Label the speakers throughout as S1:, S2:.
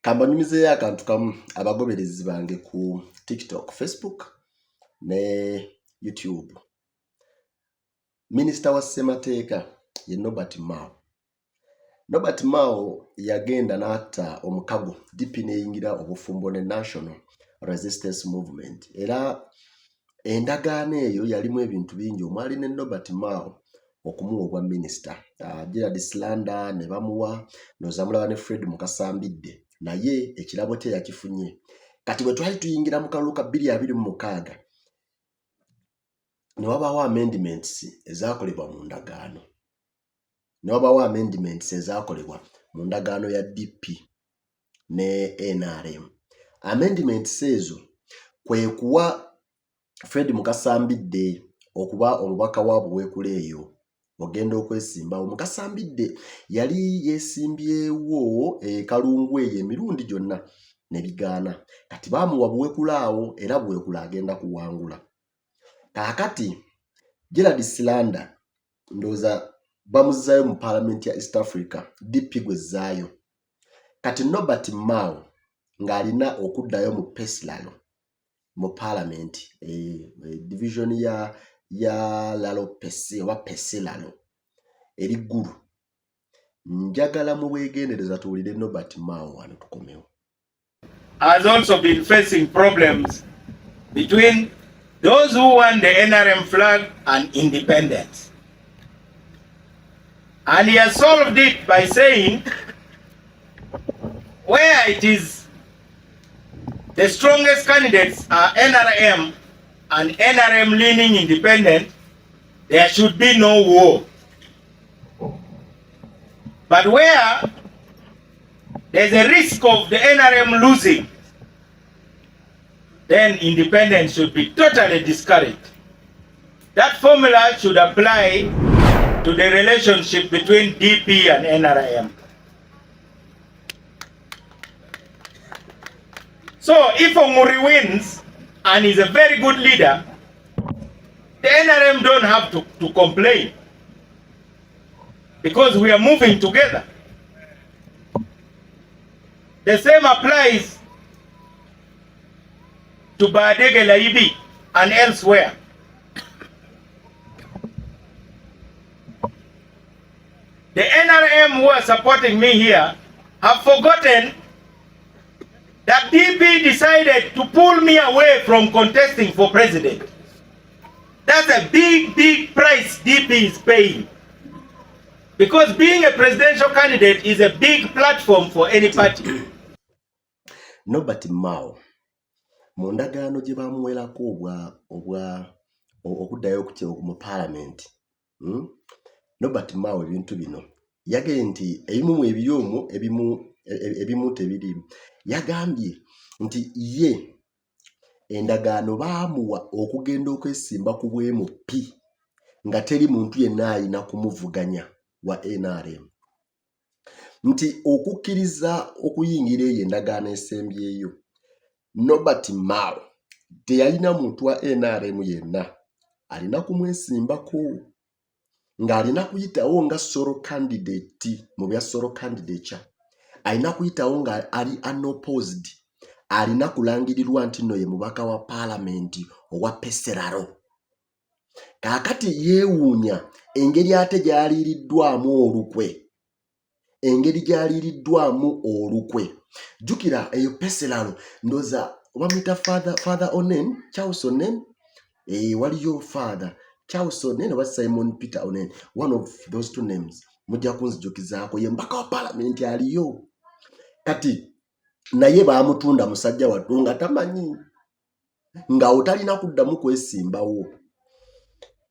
S1: Kamba nyumize akantu kamu abagoberezi bange ku TikTok, Facebook ne YouTube. Minister wa Ssemateeka ye Norbert Mao. Norbert Mao yagenda n'atta omukago DP n'eyingira obufumbo ne National Resistance Movement. Era endagaano eyo yalimu ebintu bingi omwali ne Norbert Mao okumuwa obwa minister. Gerald Slanda ne bamuwa n'ozamulaba ne Fred Mukasambidde. Naye ekirabo kye yakifunye. Kati bwe twali tuyingira mu kalulu ka 2026 ne wabaawo amendments ezaakolebwa mu ndagaano. Mu ndagaano ya DP ne NRM. Amendments ezo kwe kuwa Fred Mukasambidde okuba omubaka wa Buweekuleeyo ogenda okwesimbawo. Mukasambidde yali yeesimbyewo Kalungu eyo emirundi gyonna ne bigaana. Kati baamuwa Buweekulaawo era Buweekula agenda kuwangula. Kaakati Gerald Slanda ndowooza bamuzzaayo mu Parliament ya East Africa, DP gwezzaayo. Kati Norbert Mao ng'alina okuddayo mu Pesilalo mu Parliament, division ya Lalo Pesi oba Pesilalo eri ggulu. Njagala mu bwegendereza tuwulire Norbert Mao wano tukomewo.
S2: Has also been facing problems between those who want the NRM flag and independence. And he has solved it by saying where it is the strongest candidates are NRM and NRM leaning independent, there should be no war. But where there's a risk of the NRM losing, then independence should be totally discouraged. That formula should apply to the relationship between DP and NRM. So if Omuri wins and is a very good leader, the NRM don't have to complain because we are moving together. The same applies to Badege Laibi and elsewhere. The NRM who are supporting me here have forgotten that DP decided to pull me away from contesting for president. That's a big price DP is paying. Because being a presidential candidate is a big platform for any party.
S1: Norbert Mao mu ndagaano gye bamuwerako okuddayo mu Parliament. Norbert Mao ebintu bino yagambye nti ebimu ebyomu ebimu tebirimu. Yagambye nti ye endagaano baamuwa okugenda okwesimba ku bw'MP nga teri muntu yenna alina kumuvuganya wa NRM. Nti okukkiriza okuyingira eyo endagaano esembyeyo, Norbert Mao teyalina muntu wa NRM yenna alina kumwesimbako, ng'alina kuyitawo nga solo candidate mu bya solo candidature. Alina kuyitawo nga ali unopposed, alina kulangirirwa nti no ye mubaka wa Parliament owa Peseraro. Kaakati yeewuunya engeri ate gy'aliiriddwamu olukwe. Jukira eyo Peseraro ndoza wamita father Onen, Charles Onen, waliyo father Charles Onen oba Simon Peter Onen, one of those two names mujja kunzijukizaako, ye mbaka wa Parliament aliyo. Kati naye baamutunda musajja wattu nga tamanyi, nga otalina kuddamu kwesimbawo.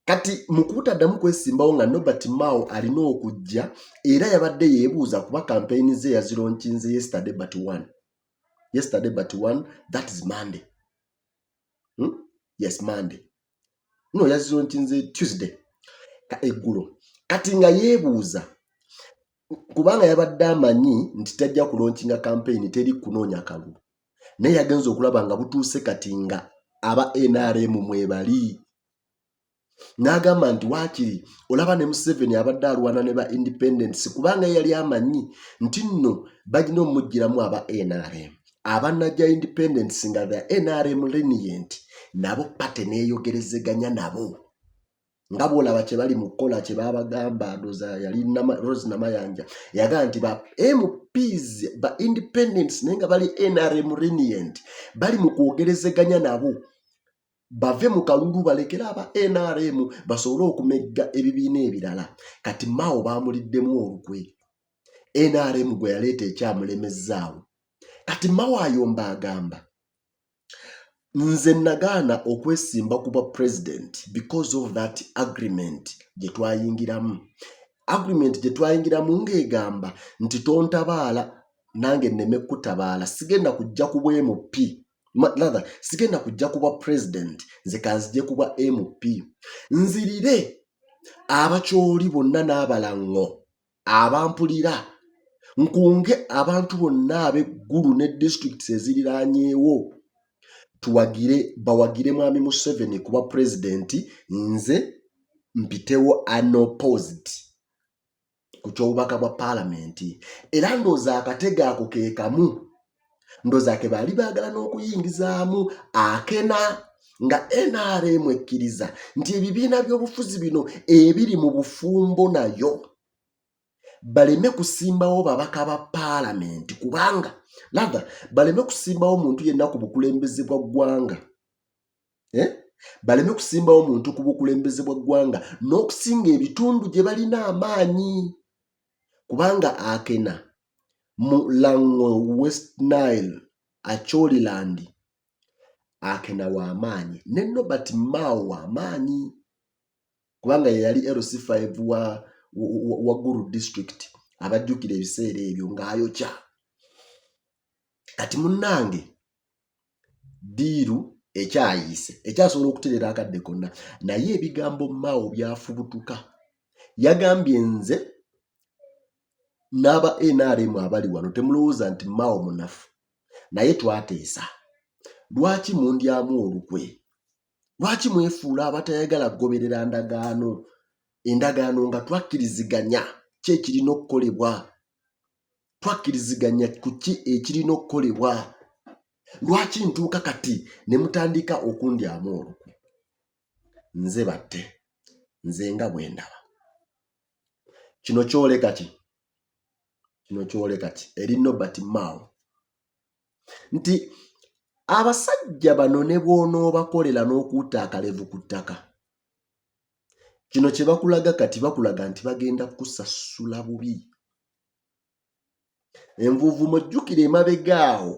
S1: Kati mu kutaddamu kwesimbawo nga Norbert Mao alina okujja, era yabadde yeebuuza kuba campaign ze yaziroonchinze yesterday but one, that is Monday. Yes, Monday. No, yaziroonchinze Tuesday eggulo. Kati nga yeebuuza kubanga yabadde amanyi nti tajja kuloonchinga campaign teri kunoonya kalulu. Naye yagenza okulaba nga butuuse kati nga aba NRM mwebali. n'agamba nti waakiri olaba ne Museveni abadde alwana ne ba independence kubanga yali amanyi nti nno bagina omugiramu aba NRM abanajja independence nga the NRM lenient nabo pate neeyogerezeganya nabo nga bwolaba kye bali mu kukola kye babagamba ndoza yali Rose Namayanja yagaa nti ba MPs ba independence naye nga bali NRM lenient bali mu kwogerezeganya nabo bave mu kalulu balekera aba NRM basobole okumegga ebibiina ebirala kati Mao bamuliddemu olukwe NRM gwe yaleeta ekyamulemezzaawo kati Mao ayomba agamba nze nagaana okwesimba kuba president because of that agreement gye twayingiramu ng'egamba nti tontabaala nange nneme kutabaala sigenda kujja kuba MP sigenda kujja kuba president nze kanzije kuba MP nzirire abakyoli bonna n'abalango abampulira nkunge abantu bonna ab'eggulu ne districts eziriraanyeewo bawagire mwami Museveni kuba president nze mpitewo unopposed ku kyobubaka bwa parliament era ndooza akatego ako ke kamu ndooza ke baali baagala n'okuyingizaamu akena nga NRM ekkiriza nti ebibiina by'obufuzi bino ebiri mu bufumbo nayo baleme kusimbawo babaka ba parliament kubanga baleme kusimbawo muntu yenna ku bukulembeze bwa ggwanga baleme kusimbawo muntu ku bukulembeze bwa ggwanga n'okusinga ebitundu gye balina amaanyi kubanga akena mu Lango West Nile Acholiland akena wa amaanyi ne Nobert Mao wa amaanyi kubanga yali LC5 wa Gulu district abajjukira ebiseera ebyo ng'ayokya kati munnange diiru ekyasobola okuterera akadde konna naye ebigambo Mao byafubutuka yagambye nze n'aba NRM abali wano temulowooza nti Mao munafu naye twateesa lwaki mundyamu olukwe lwaki mwefuula abatayagala kugoberera endagaano nga twakkiriziganya ki ekirina okukolebwa twakkiriziganya ku ki ekirina okukolebwa lwaki ntuuka kati ne mutandika okundyamu olukwe nze batte nze nga bwe ndaba kino kyoleka ki eri Nobert Mao nti abasajja bano ne bw'onoobakolera n'okuutta akalevu ku ttaka kino kye bakulaga kati bakulaga nti bagenda kusasula bubi envuuvu mujjukire emabegaawo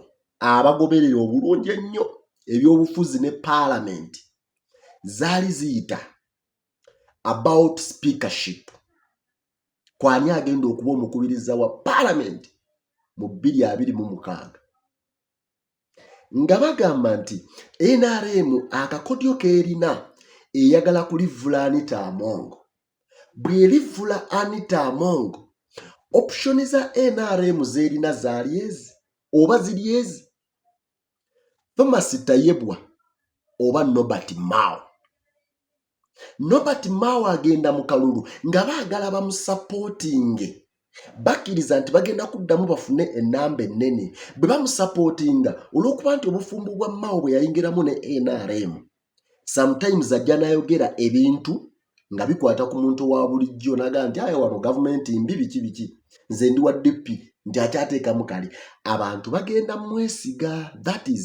S1: abagoberera obulungi ennyo ebyobufuzi ne parliament zaali ziyita about speakership kwani agenda okuba omukubiriza wa parliament mu 2026 nga bagamba nti NRM akakodyo keerina eyagala kulivula Anita Among bw'erivula Anita Among option za NRM zeerina zaali ezi oba ziri ezi Thomas Tayebwa oba Nobert Mao agenda mu kalulu nga baagala bamusapootinge bakkiriza nti bagenda kuddamu bafune ennamba ennene bwe bamusapootinga olw'okuba nti obufumbo bwa Mao bwe yayingiramu ne NRM sometimes ajja n'ayogera ebintu nga bikwata ku muntu wa bulijjo naga nti ayo wano gavumenti mbi biki nze ndi wa DP nti akyateekamu kale abantu bagenda mwesiga that is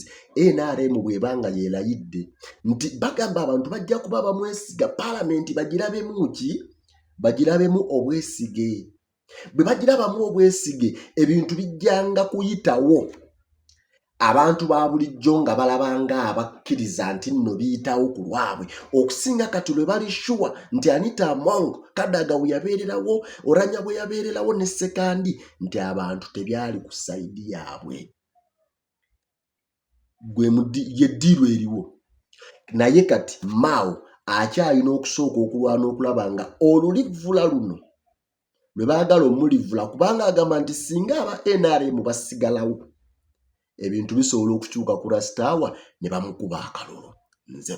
S1: NRM bw'ebanga yeelayidde nti bagamba abantu bajja kuba bamwesiga parliament bagirabemu obwesige bwe bagirabamu obwesige ebintu bijjanga kuyitawo abantu ba bulijjo nga balabanga abakkiriza nti nno biyitawo ku lwabwe okusinga kati lwe bali sure nti Anita Among Kadaga bwe yabeererawo Oranya bwe yabeererawo ne Sekandi nti abantu tebyali ku sayidi yaabwe yeddiirwa eriwo naye kati Mao akyalina okusooka okulwana okulaba nga olulivula luno lwe baagala omulivula kubanga agamba nti singa aba NRM basigalawo ebintu bisobola okukyuka ku Rastawa ne bamukuba akalulu nze